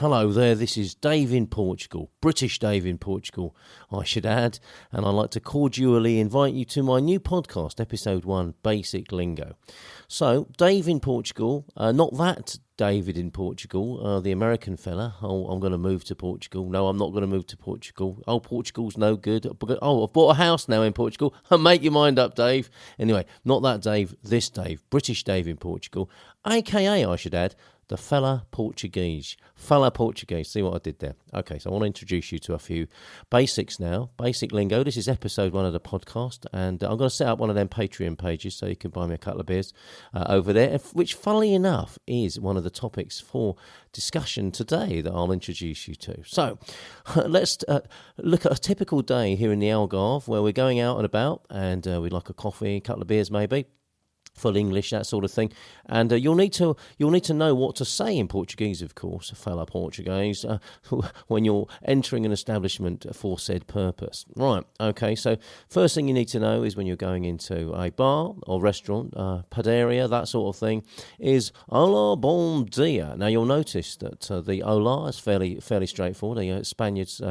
Hello there, this is Dave in Portugal, British Dave in Portugal, I should add, and I'd like to cordially invite you to my new podcast, Episode 1, Basic Lingo. So, Dave in Portugal, not that David in Portugal, the American fella. Oh, I'm going to move to Portugal. No, I'm not going to move to Portugal. Oh, Portugal's no good. Oh, I've bought a house now in Portugal. Make your mind up, Dave. Anyway, not that Dave, this Dave, British Dave in Portugal, a.k.a., I should add, the fella Portuguese. Fella Portuguese. See what I did there? Okay, so I want to introduce you to a few basics now. Basic lingo. This is episode 1 of the podcast, and I'm going to set up one of them Patreon pages so you can buy me a couple of beers over there, which, funnily enough, is one of the topics for discussion today that I'll introduce you to. So, let's look at a typical day here in the Algarve where we're going out and about, and we'd like a coffee, a couple of beers maybe. Full English, that sort of thing, and you'll need to know what to say in Portuguese, of course, fellow Portuguese, when you're entering an establishment for said purpose. Right, okay, so first thing you need to know is when you're going into a bar or restaurant, padaria, that sort of thing, is hola, bom dia. Now you'll notice that the hola is fairly straightforward. The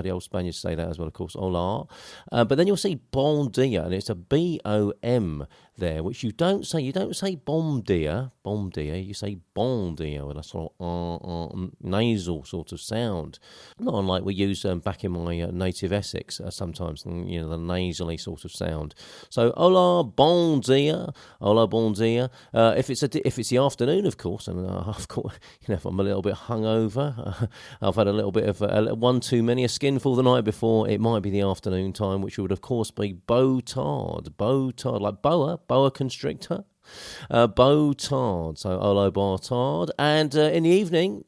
old Spaniards say that as well, of course, hola, but then you'll see bom dia, and it's a B-O-M there, which you don't say. You don't say bom dia, you say bon dia with a sort of nasal sort of sound. Not unlike we use back in my native Essex sometimes, the nasally sort of sound. So, hola, bon dia. If it's the afternoon, of course, and if I'm a little bit hungover, I've had a little bit of one too many, a skinful the night before, it might be the afternoon time, which would, of course, be bow-tard, like boa constrictor. Bow-tard, so olo bar-tard, and in the evening,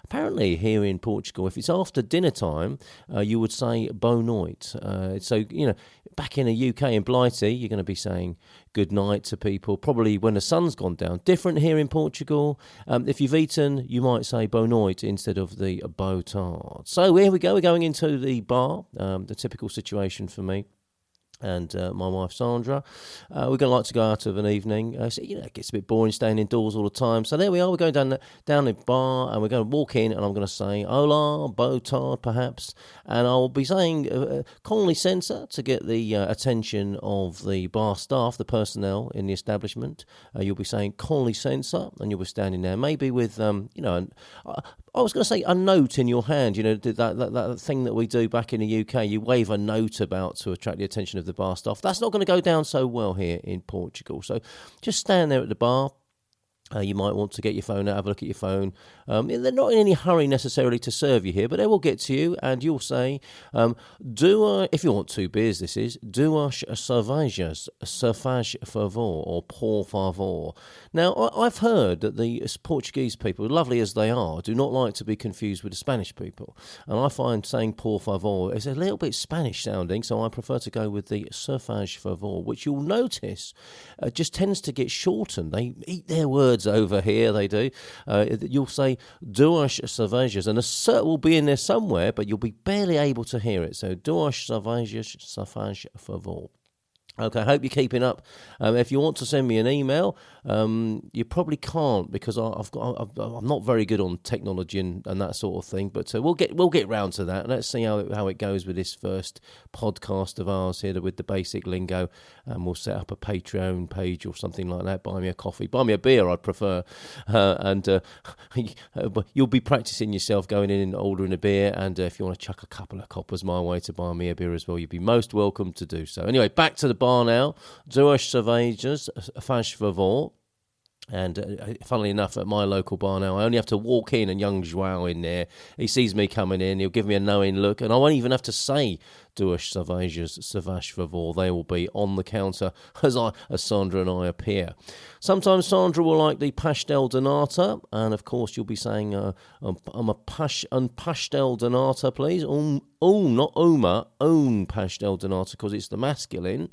apparently here in Portugal, if it's after dinner time, you would say boa noite. So back in the UK in Blighty, you're going to be saying good night to people, probably when the sun's gone down. Different here in Portugal. If you've eaten, you might say boa noite instead of the bow-tard. So here we go. We're going into the bar. The typical situation for me and my wife Sandra. We're going to like to go out of an evening. It gets a bit boring staying indoors all the time. So there we are. We're going down the bar, and we're going to walk in, and I'm going to say hola, bow-tard perhaps, and I'll be saying con licença to get the attention of the bar staff, the personnel in the establishment. You'll be saying con licença, and you'll be standing there, maybe with I was going to say a note in your hand, that thing that we do back in the UK. You wave a note about to attract the attention of the bar staff. That's not going to go down so well here in Portugal. So just stand there at the bar. You might want to get your phone out, have a look at your phone. They're not in any hurry necessarily to serve you here, but they will get to you, and you'll say, if you want 2 beers, this is, duas cervejas, se faz favor, or por favor. Now, I've heard that the Portuguese people, lovely as they are, do not like to be confused with the Spanish people. And I find saying por favor is a little bit Spanish sounding, so I prefer to go with the se faz favor, which you'll notice just tends to get shortened. They eat their words over here, they do. You'll say duas cervejas, and a cert will be in there somewhere, but you'll be barely able to hear it. So duas cervejas, se faz favor. Okay, I hope you're keeping up. If you want to send me an email, you probably can't, because I'm not very good on technology and that sort of thing. But we'll get round to that. Let's see how it goes with this first podcast of ours here with the basic lingo. And we'll set up a Patreon page or something like that. Buy me a coffee, buy me a beer, I'd prefer. And you'll be practicing yourself going in and ordering a beer. And if you want to chuck a couple of coppers my way to buy me a beer as well, you'd be most welcome to do so. Anyway, back to the bar now. Duas cervejas, faz favor. And funnily enough, at my local bar now, I only have to walk in, and young João in there, he sees me coming in, he'll give me a knowing look, and I won't even have to say duas cervejas, se faz favor. They will be on the counter as Sandra and I appear. Sometimes Sandra will like the pastel de nata, and of course you'll be saying, I'm a pastel de nata, please. Not uma, own pastel de nata, because it's the masculine.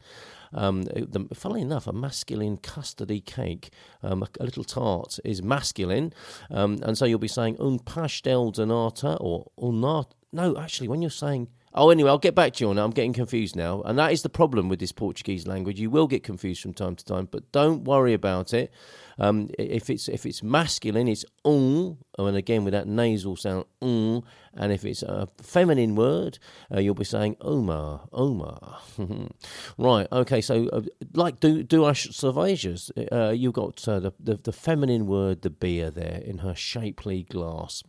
Funnily enough, a masculine custardy cake, a little tart, is masculine, and so you'll be saying un pastel de nata, or nata. No, actually, when you're saying... Oh, anyway, I'll get back to you on that. I'm getting confused now, and that is the problem with this Portuguese language. You will get confused from time to time, but don't worry about it. If it's masculine, it's and again with that nasal sound, and if it's a feminine word, you'll be saying Omar. Right, okay, so like duas cervejas, you've got the feminine word, the beer there, in her shapely glass.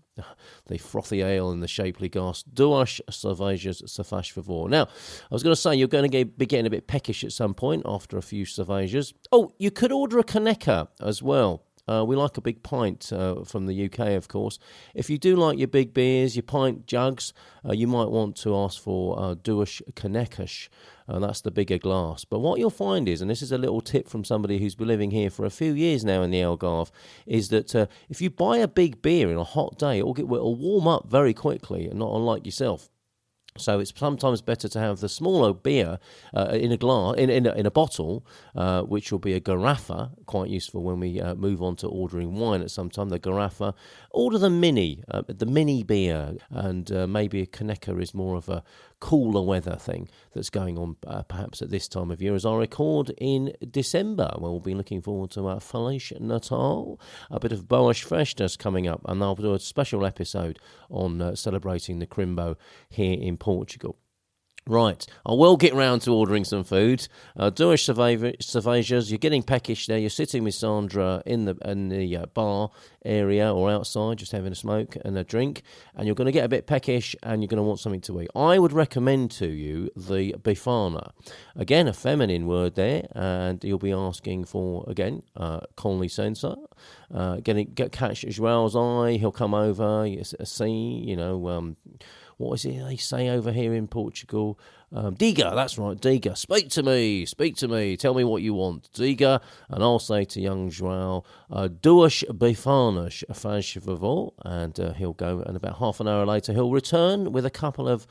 The frothy ale in the shapely glass. Duas cervejas, se faz favor. Now, I was going to say you're going to be getting a bit peckish at some point after a few cervejas. Oh, you could order a caneca as well. We like a big pint from the UK, of course. If you do like your big beers, your pint jugs, you might want to ask for duas canecas. That's the bigger glass. But what you'll find is, and this is a little tip from somebody who's been living here for a few years now in the Algarve, is that if you buy a big beer in a hot day, it'll warm up very quickly, and not unlike yourself. So it's sometimes better to have the smaller beer in a glass, in a bottle, which will be a garrafa, quite useful when we move on to ordering wine at some time. The garrafa, order the mini beer, and maybe a caneca is more of a cooler weather thing that's going on perhaps at this time of year. As I record in December, we'll be looking forward to Feliz Natal, a bit of Boas Festas coming up, and I'll do a special episode on celebrating the Crimbo here in Portugal. Right, I will get round to ordering some food. Duas cervejas, you're getting peckish there. You're sitting with Sandra in the bar area or outside, just having a smoke and a drink, and you're going to get a bit peckish and you're going to want something to eat. I would recommend to you the bifana. Again, a feminine word there, and you'll be asking for, again, con licença. Get catch Joel's eye, he'll come over, see, what is it they say over here in Portugal? Diga, that's right, Diga. Speak to me, tell me what you want. Diga, and I'll say to young João, duas bifanas, faz favor, and he'll go, and about half an hour later he'll return with a couple of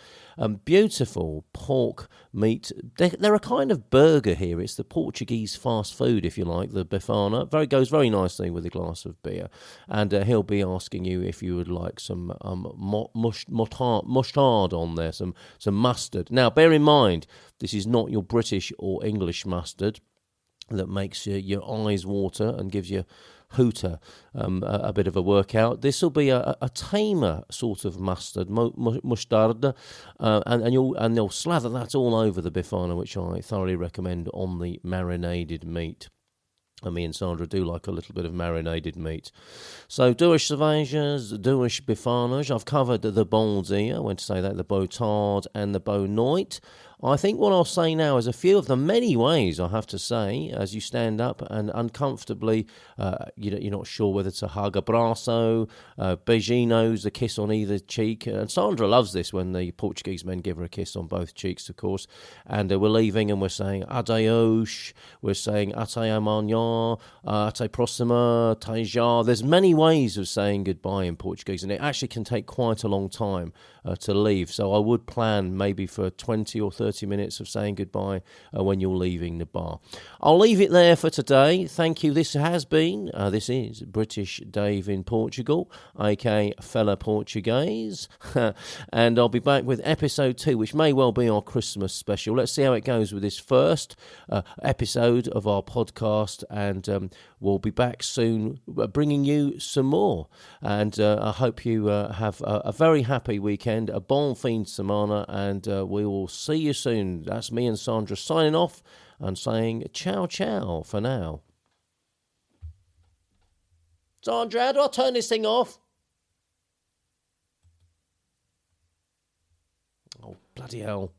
beautiful pork meat. They're a kind of burger here. It's the Portuguese fast food, if you like, the bifana. Goes very nicely with a glass of beer, and he'll be asking you if you would like some mustard on there, some mustard. Now, bear in mind, this is not your British or English mustard that makes your eyes water and gives you hooter a bit of a workout. This will be a tamer sort of mustard, mustard, and they'll slather that all over the bifana, which I thoroughly recommend on the marinated meat. And me and Sandra do like a little bit of marinated meat. So, duas cervejas, duas bifanas. I've covered the bom dia, I went to say that, the boa tarde and the boa noite. I think what I'll say now is a few of the many ways, I have to say, as you stand up and uncomfortably, you're not sure whether to hug abraço, beijinhos, a kiss on either cheek. And Sandra loves this when the Portuguese men give her a kiss on both cheeks, of course. And we're leaving and we're saying adeus, we're saying até amanhã, até próxima, até já. There's many ways of saying goodbye in Portuguese, and it actually can take quite a long time to leave. So I would plan maybe for 20 or 30 minutes of saying goodbye when you're leaving the bar. I'll leave it there for today. Thank you. This is British Dave in Portugal, aka Fella Portuguese. And I'll be back with episode 2, which may well be our Christmas special. Let's see how it goes with this first episode of our podcast, and we'll be back soon bringing you some more. And I hope you have a very happy weekend, a bon fin de semana, and we will see you soon. That's me and Sandra signing off and saying ciao ciao for now. Sandra, how do I turn this thing off? Oh, bloody hell.